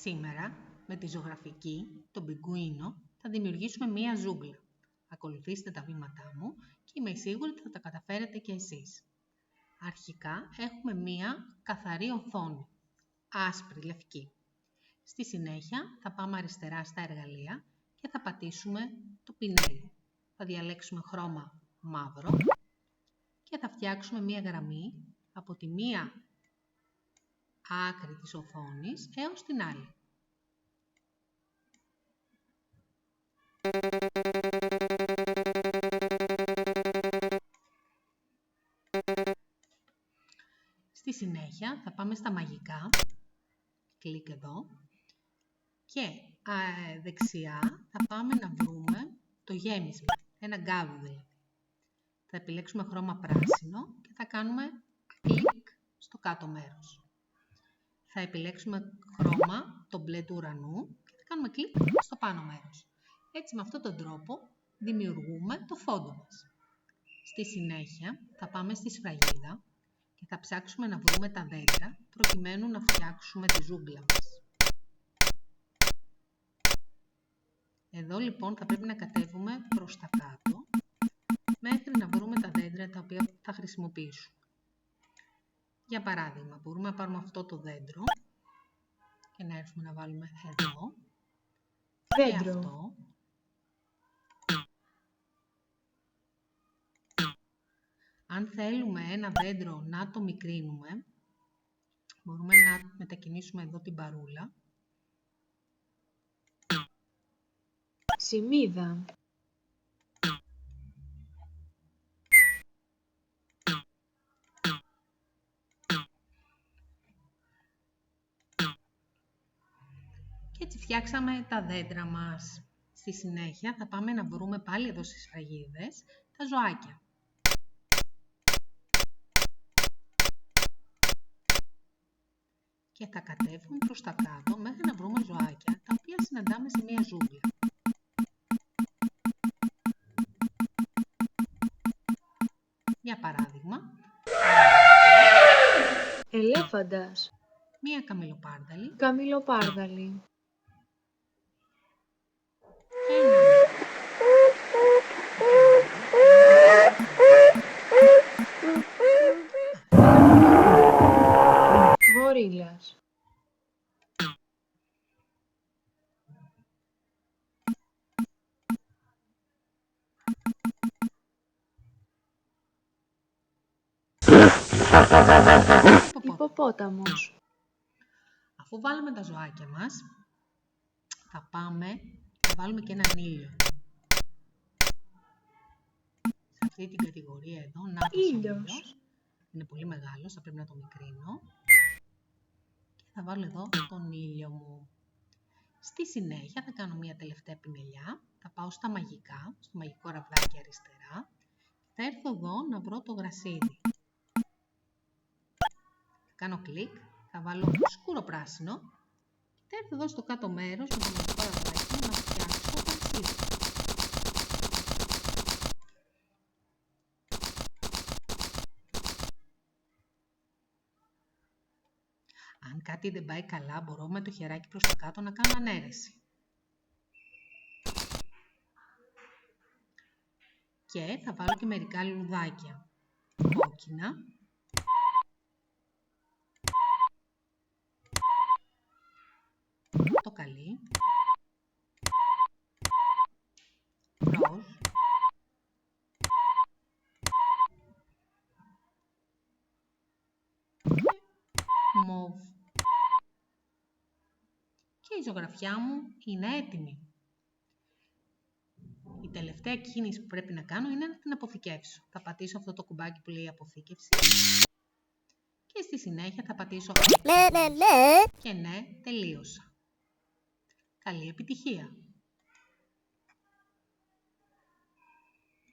Σήμερα, με τη ζωγραφική, τον πιγκουίνο, θα δημιουργήσουμε μία ζούγκλα. Ακολουθήστε τα βήματά μου και είμαι σίγουρη ότι θα τα καταφέρετε κι εσείς. Αρχικά έχουμε μία καθαρή οθόνη, άσπρη, λευκή. Στη συνέχεια θα πάμε αριστερά στα εργαλεία και θα πατήσουμε το πινέλι. Θα διαλέξουμε χρώμα μαύρο και θα φτιάξουμε μία γραμμή από τη μία άκρη της οθόνης έως την άλλη. Στη συνέχεια θα πάμε στα μαγικά, κλικ εδώ, και δεξιά θα πάμε να βρούμε το γέμισμα, ένα γκάδο δηλαδή. Θα επιλέξουμε χρώμα πράσινο και θα κάνουμε κλικ στο κάτω μέρος. Θα επιλέξουμε χρώμα το μπλε του ουρανού και θα κάνουμε κλικ στο πάνω μέρος. Έτσι με αυτόν τον τρόπο δημιουργούμε το φόντο μας. Στη συνέχεια θα πάμε στη σφραγίδα και θα ψάξουμε να βρούμε τα δέντρα προκειμένου να φτιάξουμε τη ζούγκλα μας. Εδώ λοιπόν θα πρέπει να κατέβουμε προς τα κάτω μέχρι να βρούμε τα δέντρα τα οποία θα χρησιμοποιήσουμε. Για παράδειγμα, μπορούμε να πάρουμε αυτό το δέντρο και να έρθουμε να βάλουμε εδώ δέντρο. Και αυτό. Αν θέλουμε ένα δέντρο να το μικρύνουμε, μπορούμε να μετακινήσουμε εδώ την παρούλα. Σημείδα. Και έτσι φτιάξαμε τα δέντρα μας. Στη συνέχεια θα πάμε να βρούμε πάλι εδώ στις σφραγίδες τα ζωάκια. Και θα κατέβουμε προς τα κάτω μέχρι να βρούμε ζωάκια τα οποία συναντάμε σε μία ζούγκλα. Για παράδειγμα, Ελέφαντας. μία καμιλοπάρδαλη, Καμιλοπάρδαλη. Γορίλας. Ιπποπόταμος. Αφού βάλουμε τα ζωάκια μας, θα βάλουμε και έναν ήλιο. Σε αυτή την κατηγορία εδώ, ήλιος. Είναι πολύ μεγάλος, θα πρέπει να το μικρύνω. Και θα βάλω εδώ τον ήλιο μου. Στη συνέχεια θα κάνω μία τελευταία πινελιά. Θα πάω στα μαγικά, στο μαγικό ραβδάκι αριστερά. Θα έρθω εδώ να βρω το γρασίδι. Θα κάνω κλικ, θα βάλω σκούρο πράσινο. Και θα έρθω εδώ στο κάτω μέρος με το μαγικό ραβδάκι να φτιάξω το γρασίδι. Αν κάτι δεν πάει καλά, μπορώ με το χεράκι προς τα κάτω να κάνω ανέρεση. Και θα βάλω και μερικά λουλουδάκια. Κόκκινα. Το καλή. Ροζ. Μοβ. Και η ζωγραφιά μου είναι έτοιμη. Η τελευταία κίνηση που πρέπει να κάνω είναι να την αποθηκεύσω. Θα πατήσω αυτό το κουμπάκι που λέει αποθήκευση και στη συνέχεια θα πατήσω και ναι, τελείωσα. Καλή επιτυχία!